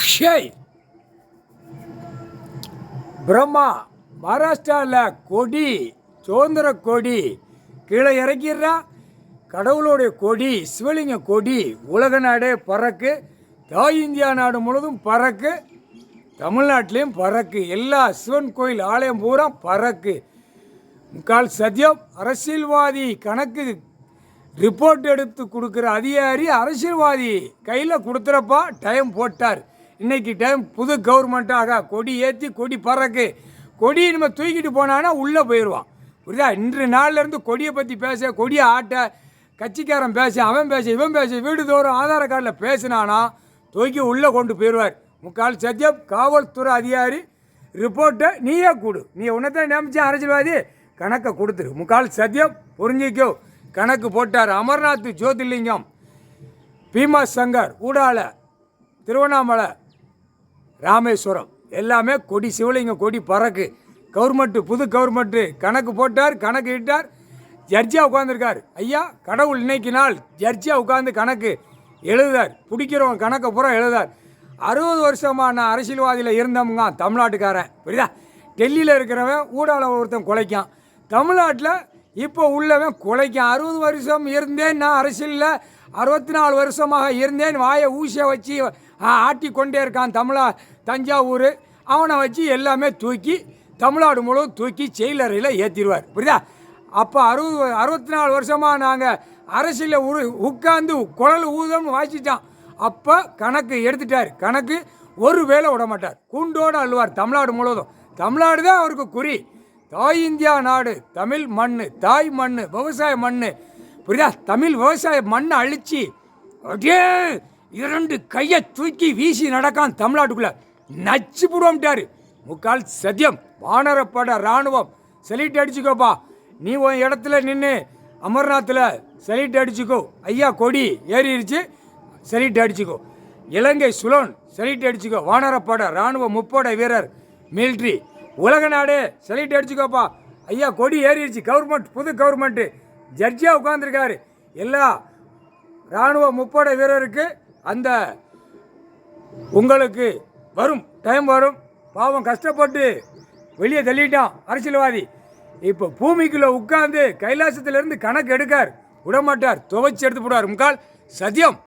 ஷேய் பிரம்மா மகாராஷ்டிராவில் கொடி சுதந்திர கொடி கீழே இறக்கிடுறா. கடவுளுடைய கொடி சிவலிங்க கொடி உலக நாடே பறக்கு, தாய் இந்தியா நாடு முழுவதும் பறக்கு, தமிழ்நாட்டிலையும் பறக்கு, எல்லா சிவன் கோயில் ஆலயம் பூரா பறக்கு. முக்கால் சத்தியம். அரசியல்வாதி கணக்கு ரிப்போர்ட் எடுத்து கொடுக்குற அதிகாரி அரசியல்வாதி கையில் கொடுத்துறப்பா டைம் போட்டார். இன்றைக்கி டைம் புது கவர்மெண்ட்டாக கொடி ஏற்றி கொடி பறக்கு. கொடியை நம்ம தூக்கிட்டு போனான்னா உள்ளே போயிடுவான். புரியுதா? இன்று நாள்லேருந்து கொடியை பற்றி பேச, கொடியை ஆட்ட, கட்சிக்காரன் பேச, அவன் பேச, இவன் பேச, வீடு தோறும் ஆதார கார்டில் பேசினானா தூக்கி உள்ளே கொண்டு போயிடுவார். முக்கால் சத்தியம். காவல்துறை அதிகாரி ரிப்போர்ட்டை நீயே கொடு. நீ உன்னதான் நியமிச்சா அரசியல்வாதி கணக்கை கொடுத்துரு. முக்கால் சத்தியம். புரிஞ்சிக்கோ. கணக்கு போட்டார். அமர்நாத் ஜோதிர்லிங்கம், பீமா சங்கர், ஊடால, திருவண்ணாமலை, ராமேஸ்வரம் எல்லாமே கொடி சிவலிங்கம் கொடி பறக்கு. கவர்மெண்ட்டு புது கவர்மெண்ட்டு கணக்கு போட்டார். கணக்கு இட்டார். ஜட்ஜியாக உட்காந்துருக்கார். ஐயா கடவுள் இன்னைக்கு நாள் ஜட்ஜியாக உட்காந்து கணக்கு எழுதார். பிடிக்கிறவங்க கணக்கை பூரா எழுதார். 60 வருஷமாக நான் அரசியல்வாதியில் இருந்தவங்க தமிழ்நாட்டுக்காரன். புரியுதா? டெல்லியில் இருக்கிறவன் ஊடால ஒருத்தன் குலைக்கான், தமிழ்நாட்டில் இப்போ உள்ளவன் குலைக்கான். 60 வருஷம் இருந்தேன் நான் அரசியலில், 64 வருஷமாக இருந்தேன், வாயை ஊசியை வச்சு ஆட்டி கொண்டே இருக்கான் தஞ்சாவூர். அவனை வச்சு எல்லாமே தூக்கி தமிழ்நாடு முழுவதும் தூக்கி செயலறையில் ஏற்றிடுவார். புரியுதா? அப்போ 64 வருஷமாக நாங்கள் அரசியலில் உட்காந்து குழல் ஊதம்னு வாசித்தான். அப்போ கணக்கு எடுத்துட்டார். கணக்கு ஒரு வேளை விட மாட்டார். கூண்டோடு அள்ளுவார் தமிழ்நாடு முழுவதும். தமிழ்நாடு தான் அவருக்கு குறி. தாய் இந்தியா நாடு, தமிழ் மண், தாய் மண், விவசாய மண். புரியுதா? தமிழ் விவசாய மண்ணை அழிச்சு அப்படியே 2 கையை தூக்கி வீசி நடக்கான் தமிழ்நாட்டுக்குள்ளே. நச்சு போடுவோம்ட்டார். முக்கால் சத்தியம். வானரப்பட இராணுவம் செலிட் அடிச்சுக்கோப்பா. நீ உன் இடத்துல நின்று அமர்நாத்தில் செலிட் அடிச்சுக்கோ. ஐயா கொடி ஏறிடுச்சு, செலிட் அடிச்சுக்கோ. இலங்கை சுலோன் செலிட் அடிச்சுக்கோ. வானரப்பட இராணுவ முப்படை வீரர் மிலிட்ரி உலக நாடே செலிட் அடிச்சுக்கோப்பா. ஐயா கொடி ஏறிடுச்சு. கவர்மெண்ட் புது கவர்மெண்ட்டு ஜட்ஜியாக உட்காந்துருக்காரு. எல்லா இராணுவ முப்படை வீரருக்கு அந்த உங்களுக்கு வரும் டைம் வரும். பாவம் கஷ்டப்பட்டு வெளியே தள்ளிட்டான் அரசியல்வாதி. இப்போ பூமிக்குள்ளே உட்காந்து கைலாசத்திலேருந்து கணக்கு எடுக்கார். விடமாட்டார். துவைச்சி எடுத்து போடுவார். முக்கால் சத்தியம்.